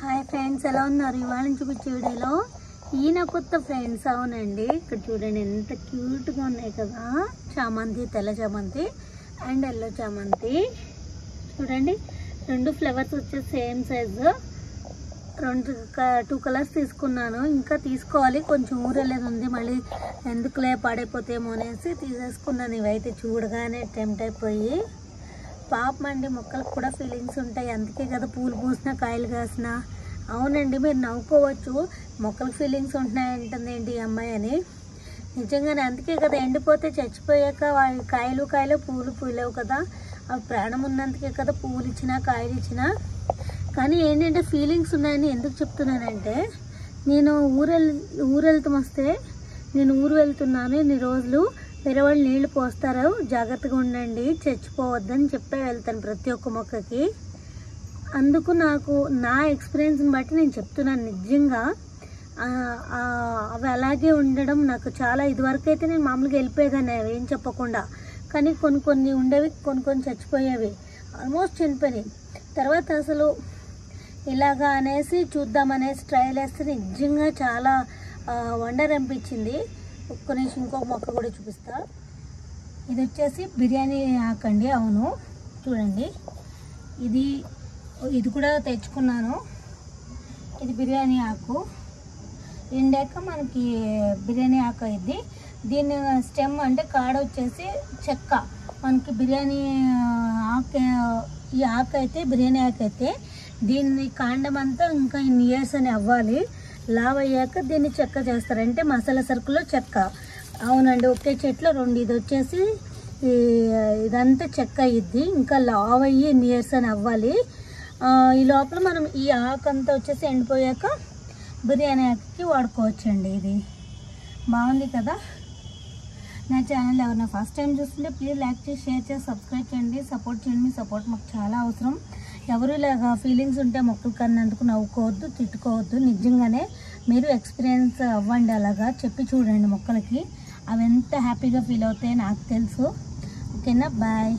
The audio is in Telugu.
హాయ్ ఫ్రెండ్స్, ఎలా ఉన్నారు? ఇవాళ చూపించే వీడియోలో ఈయన కొత్త ఫ్రెండ్స్. అవునండి, ఇక్కడ చూడండి ఎంత క్యూట్గా ఉన్నాయి కదా. చామంతి, తెల్ల చామంతి అండ్ ఎల్లో చామంతి. చూడండి, రెండు ఫ్లవర్స్ వచ్చేసి సేమ్ సైజు. టూ కలర్స్ తీసుకున్నాను, ఇంకా తీసుకోవాలి. కొంచెం ఊరలేదు ఉంది, మళ్ళీ ఎందుకులే పాడైపోతేమో అనేసి తీసేసుకున్నాను. ఇవైతే చూడగానే టెంప్ట్ అయిపోయి. పాపం అండి, మొక్కలకు కూడా ఫీలింగ్స్ ఉంటాయి. అందుకే కదా పూలు పూసినా కాయలు కాసినా. అవునండి, మీరు నవ్వుకోవచ్చు, మొక్కలకు ఫీలింగ్స్ ఉంటున్నాయంటుంది ఏంటి ఈ అమ్మాయి అని. నిజంగానే అందుకే కదా, ఎండిపోతే చచ్చిపోయాక కాయలు పూలు పూయలేవు కదా. అవి ప్రాణం ఉన్నందుకే కదా పువ్వులు ఇచ్చినా కాయలు ఇచ్చినా. కానీ ఏంటంటే ఫీలింగ్స్ ఉన్నాయని ఎందుకు చెప్తున్నానంటే, నేను ఊరు వెళ్తున్నాను ఇన్ని రోజులు. వేరే వాళ్ళు నీళ్లు పోస్తారు, జాగ్రత్తగా ఉండండి, చచ్చిపోవద్దని చెప్పే వెళ్తాను ప్రతి ఒక్క మొక్కకి. అందుకు నాకు నా ఎక్స్పీరియన్స్ని బట్టి నేను చెప్తున్నాను. నిజంగా అవి అలాగే ఉండడం నాకు చాలా, ఇదివరకు అయితే నేను మామూలుగా వెళ్ళిపోయేదాన్ని అవి ఏం చెప్పకుండా. కానీ కొన్ని ఉండేవి, కొన్ని చచ్చిపోయేవి, ఆల్మోస్ట్ చనిపోయినాయి. తర్వాత అసలు ఇలాగా అనేసి చూద్దామనేసి ట్రయల్ వేస్తే నిజంగా చాలా వండర్ అనిపించింది. ఒక్క నిమిషం ఇంకొక మొక్క కూడా చూపిస్తా. ఇది వచ్చేసి బిర్యానీ ఆకండి. అవును, చూడండి, ఇది కూడా తెచ్చుకున్నాను. ఇది బిర్యానీ ఆకు. ఎండాక మనకి బిర్యానీ ఆకు అయింది. దీని స్టెమ్ అంటే కాడ వచ్చేసి చెక్క. మనకి బిర్యానీ ఆకు, ఈ ఆకు అయితే బిర్యానీ ఆకు అయితే దీన్ని కాండం అంతా ఇంకా ఇన్ని ఇయర్స్ అని అవ్వాలి. లావ్ అయ్యాక దీన్ని చెక్క చేస్తారంటే మసాలా సరుకులో చెక్క. అవునండి, ఒకే చెట్లు రెండు. ఇది వచ్చేసి ఇదంతా చెక్క అయ్యిద్ది, ఇంకా లావ్ అయ్యి ఇన్ని ఇయర్స్ అని అవ్వాలి. ఈ లోపల మనం ఈ ఆకు అంతా వచ్చేసి ఎండిపోయాక బిర్యానీ ఆకుకి వాడుకోవచ్చండి. ఇది బాగుంది కదా. నా ఛానల్ ఎవరైనా ఫస్ట్ టైం చూస్తుంటే ప్లీజ్ లైక్ చేసి, షేర్ చేసి, సబ్స్క్రైబ్ చేయండి. సపోర్ట్ చేయండి. మీ సపోర్ట్ మాకు చాలా అవసరం. ఎవరు ఇలాగా ఫీలింగ్స్ ఉంటే మొక్కలు కన్నందుకు నవ్వుకోవద్దు, తిట్టుకోవద్దు. నిజంగానే మీరు ఎక్స్పీరియన్స్ అవ్వండి. అలాగా చెప్పి చూడండి మొక్కలకి, అవి ఎంత హ్యాపీగా ఫీల్ అవుతాయో నాకు తెలుసు. ఓకేనా, బాయ్.